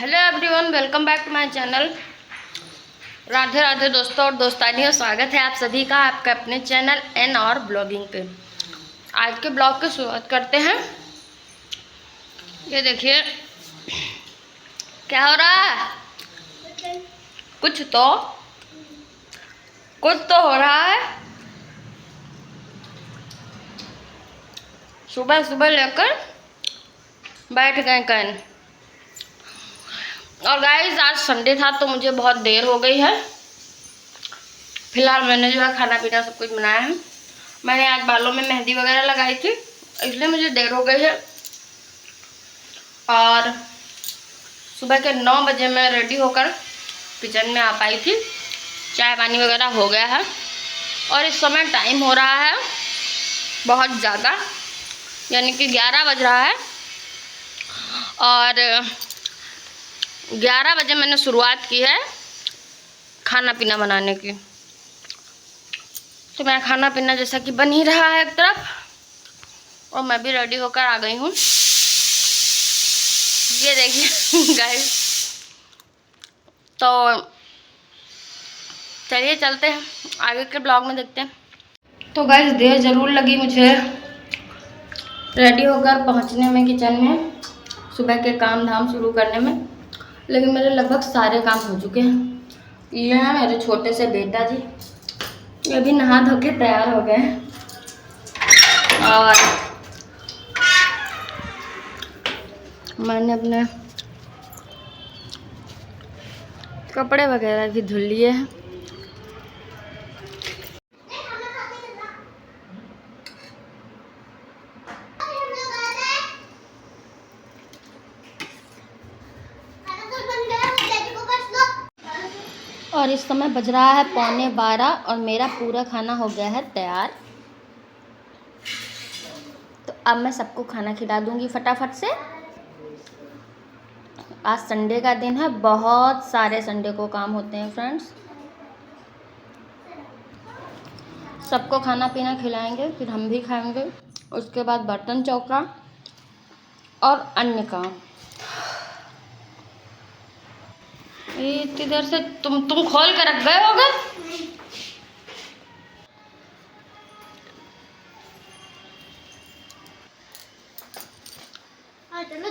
Hello everyone, welcome back to my channel. Radhe Radhe दोस्तों और दोस्तानियों, स्वागत है आप सभी का आपके अपने चैनल एन और ब्लॉगिंग पे। आज के ब्लॉग की शुरुआत करते हैं। ये देखिए क्या हो रहा है। कुछ तो हो रहा है। सुबह सुबह लेकर बैठ गए कहीं। और गाइस आज संडे था तो मुझे बहुत देर हो गई है। फिलहाल मैंने जो है खाना पीना सब कुछ बनाया है। मैंने आज बालों में मेहंदी वगैरह लगाई थी, इसलिए मुझे देर हो गई है। और सुबह के 9 बजे मैं रेडी होकर किचन में आ पाई थी। चाय पानी वगैरह हो गया है और इस समय टाइम हो रहा है बहुत ज़्यादा, यानी कि 11 बज रहा है। और 11 बजे मैंने शुरुआत की है खाना पीना बनाने की। तो मेरा खाना पीना जैसा कि बन ही रहा है एक तरफ, और मैं भी रेडी होकर आ गई हूँ। ये देखिए गाइस, तो चलिए चलते हैं आगे के ब्लॉग में, देखते हैं। तो गाइस देर ज़रूर लगी मुझे रेडी होकर पहुँचने में किचन में, सुबह के काम धाम शुरू करने में, लेकिन मेरे लगभग सारे काम हो चुके हैं। ये हैं मेरे छोटे से बेटा जी, ये भी नहा धो के तैयार हो गए हैं। और मैंने अपने कपड़े वगैरह भी धुल लिए हैं। और इस समय बज रहा है 11:15 और मेरा पूरा खाना हो गया है तैयार। तो अब मैं सबको खाना खिला दूंगी फटाफट से। आज संडे का दिन है, बहुत सारे संडे को काम होते हैं फ्रेंड्स। सबको खाना पीना खिलाएंगे, फिर हम भी खाएंगे, उसके बाद बर्तन चौका और अन्य काम। ये इतनी देर से तुम खोल कर रख गए होगे।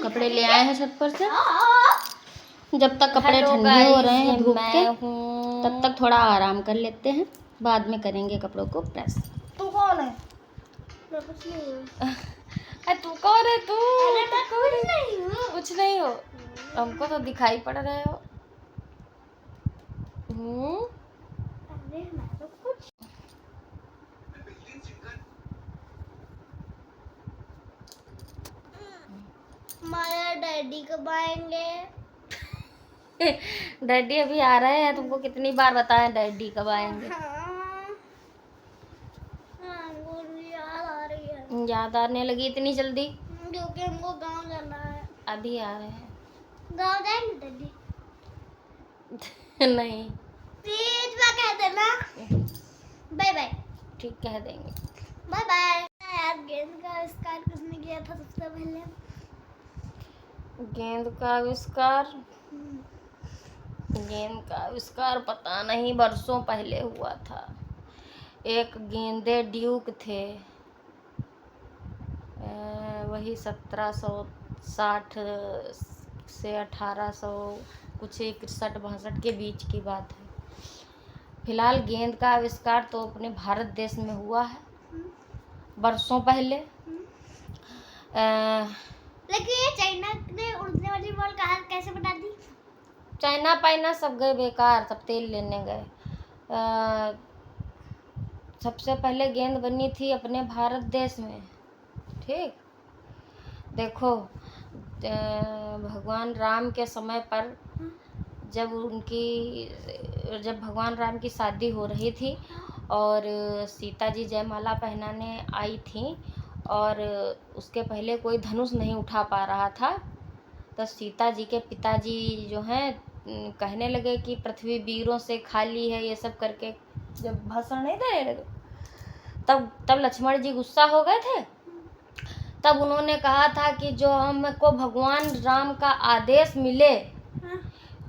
कपड़े ले आए हैं छत पर से। जब तक कपड़े ठंडे हो रहे हैं धूप के, तब तक थोड़ा आराम कर लेते हैं, बाद में करेंगे कपड़ों को प्रेस। तू कौन है? तू कौन है? तू कुछ नहीं हो। हमको तो दिखाई पड़ रहे हो। अरे मैं तो कुछ। हमारा डैडी कब आएंगे? डैडी अभी आ रहे हैं। तुमको कितनी बार बताएं डैडी कब आएंगे। हमको भी याद आ रही है। याद आने लगी इतनी जल्दी? क्योंकि हमको गांव जाना है। अभी आ रहे हैं। गांव जाएंगे डैडी? नहीं, प्लीज मैं कह देना। Bye bye. ठीक कह देंगे। Bye bye. यार गेंद का आविष्कार किसने किया था सबसे पहले? गेंद का आविष्कार? गेंद का आविष्कार पता नहीं, बरसों पहले हुआ था। एक गेंदे ड्यूक थे, वही 1760 से 1800 कुछ 61-62 के बीच की बात है। फिलहाल गेंद का आविष्कार तो अपने भारत देश में हुआ है बरसों पहले। लेकिन ये चाइना ने उड़ने वाली बॉल कहाँ कैसे बना दी? चाइना पाइना सब गए बेकार, सब तेल लेने गए। सबसे पहले गेंद बनी थी अपने भारत देश में। ठीक, देखो भगवान राम के समय पर जब भगवान राम की शादी हो रही थी और सीता जी जयमाला पहनाने आई थी, और उसके पहले कोई धनुष नहीं उठा पा रहा था, तो सीता जी के पिताजी जो हैं कहने लगे कि पृथ्वी वीरों से खाली है, ये सब करके जब भाषण नहीं देने लगे, तब लक्ष्मण जी गुस्सा हो गए थे। तब उन्होंने कहा था कि जो हमको भगवान राम का आदेश मिले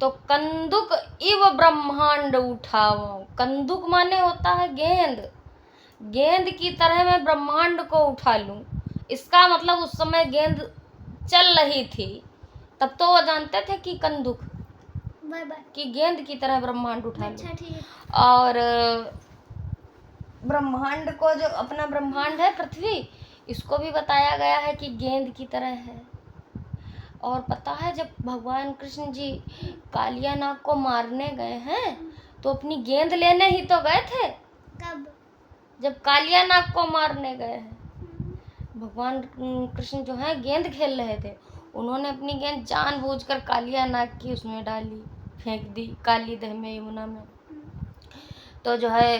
तो कंदुक इव ब्रह्मांड उठाओ। कंदुक माने होता है गेंद, गेंद की तरह मैं ब्रह्मांड को उठा लूं। इसका मतलब उस समय गेंद चल रही थी, तब तो वो जानते थे कि कंदुक बाय बाय कि गेंद की तरह ब्रह्मांड उठा लूं। अच्छा ठीक है। और ब्रह्मांड को, जो अपना ब्रह्मांड है पृथ्वी, इसको भी बताया गया है कि गेंद की तरह है। और पता है जब भगवान कृष्ण जी कालिया नाग को मारने गए हैं तो अपनी गेंद लेने ही तो गए थे। कब? जब कालिया नाग को मारने गए हैं, भगवान कृष्ण जो है गेंद खेल रहे थे, उन्होंने अपनी गेंद जानबूझकर कालिया नाग की उसमें डाली, फेंक दी काली दह में, यमुना में। तो जो है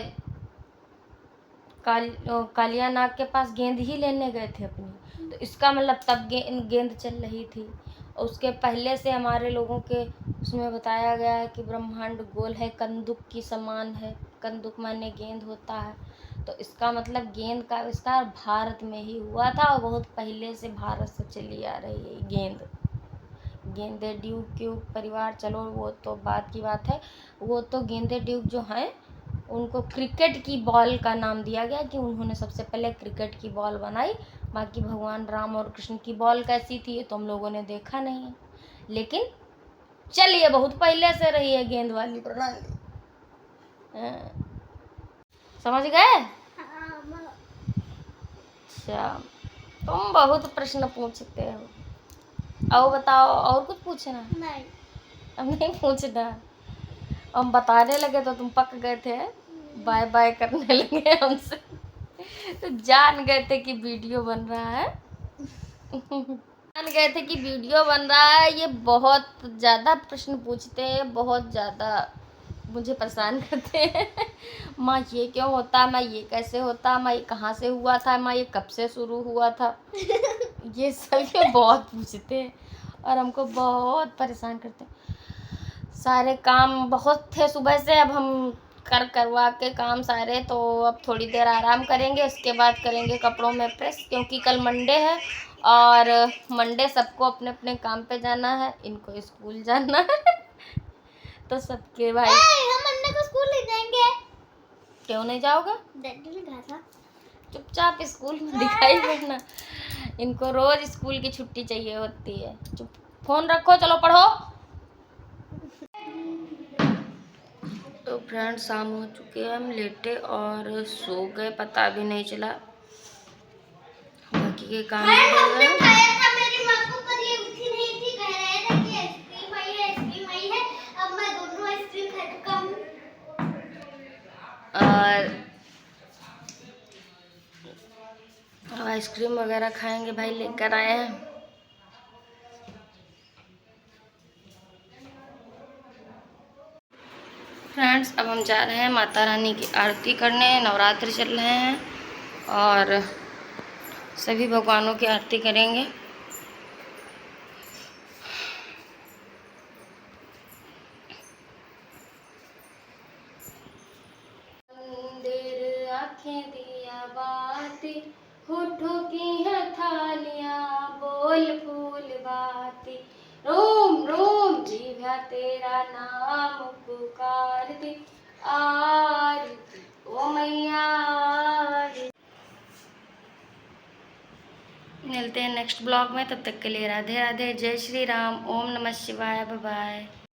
कालिया नाग के पास गेंद ही लेने गए थे अपनी, तो इसका मतलब तब गेंद चल रही थी। और उसके पहले से हमारे लोगों के उसमें बताया गया है कि ब्रह्मांड गोल है, कंदुक की समान है। कंदुक माने गेंद होता है, तो इसका मतलब गेंद का आविष्कार भारत में ही हुआ था और बहुत पहले से भारत से चली आ रही है गेंद। गेंदे ड्यूक क्यूब परिवार, चलो वो तो बात की बात है। वो तो गेंदे ड्यूक जो हैं उनको क्रिकेट की बॉल का नाम दिया गया कि उन्होंने सबसे पहले क्रिकेट की बॉल बनाई। बाकी भगवान राम और कृष्ण की बॉल कैसी थी ये तो हम लोगों ने देखा नहीं है, लेकिन चलिए बहुत पहले से रही है गेंद वाली प्रणाली। समझ गए? अच्छा, तुम बहुत प्रश्न पूछते हो। और बताओ, और कुछ पूछना? नहीं, अब नहीं पूछना। हम बताने लगे तो तुम पक गए थे, बाय बाय करने लगे हमसे, तो जान गए थे कि वीडियो बन रहा है। जान गए थे कि वीडियो बन रहा है। ये बहुत ज़्यादा प्रश्न पूछते हैं, बहुत ज़्यादा मुझे परेशान करते हैं। माँ ये क्यों होता, माँ ये कैसे होता, माँ ये कहाँ से हुआ था, माँ ये कब से शुरू हुआ था। ये सब ये बहुत पूछते हैं और हमको बहुत परेशान करते हैं। सारे काम बहुत थे सुबह से, अब हम करवा के काम सारे, तो अब थोड़ी देर आराम करेंगे, उसके बाद करेंगे कपड़ों में प्रेस, क्योंकि कल मंडे है और मंडे सबको अपने अपने काम पे जाना है। इनको स्कूल जाना है तो सबके भाई। हम अन्ना को स्कूल ले जाएंगे। क्यों नहीं जाओगे? डैडी ने कहा था। चुपचाप स्कूल में दिखाई देना। इनको रोज स्कूल की छुट्टी चाहिए होती है। चुप, फोन रखो, चलो पढ़ो। तो फ्रेंड्स शाम हो चुके हैं, हम लेटे और सो गए, पता भी नहीं चला। बाकी के काम भी हो गए। मेरी माँ को पर ये उठी नहीं थी, कह रहे थे कि आइसक्रीम आई है, आइसक्रीम आई है। अब मैं दोनों आइसक्रीम खा चुका हूँ और आइसक्रीम वगैरह खाएंगे, भाई लेकर आए हैं। फ्रेंड्स अब हम जा रहे हैं माता रानी की आरती करने। नवरात्रि चल रहे हैं और सभी भगवानों की आरती करेंगे। मंदिर आँखें दिया बाती, होठों की है थालियाँ, बोल फूल बाती, रोम रोम जीभा तेरा नाम पुकारती, आरती ओ मैया आरती। मिलते हैं नेक्स्ट ब्लॉग में, तब तक के लिए राधे राधे, जय श्री राम, ओम नमः शिवाय, बाय बाय।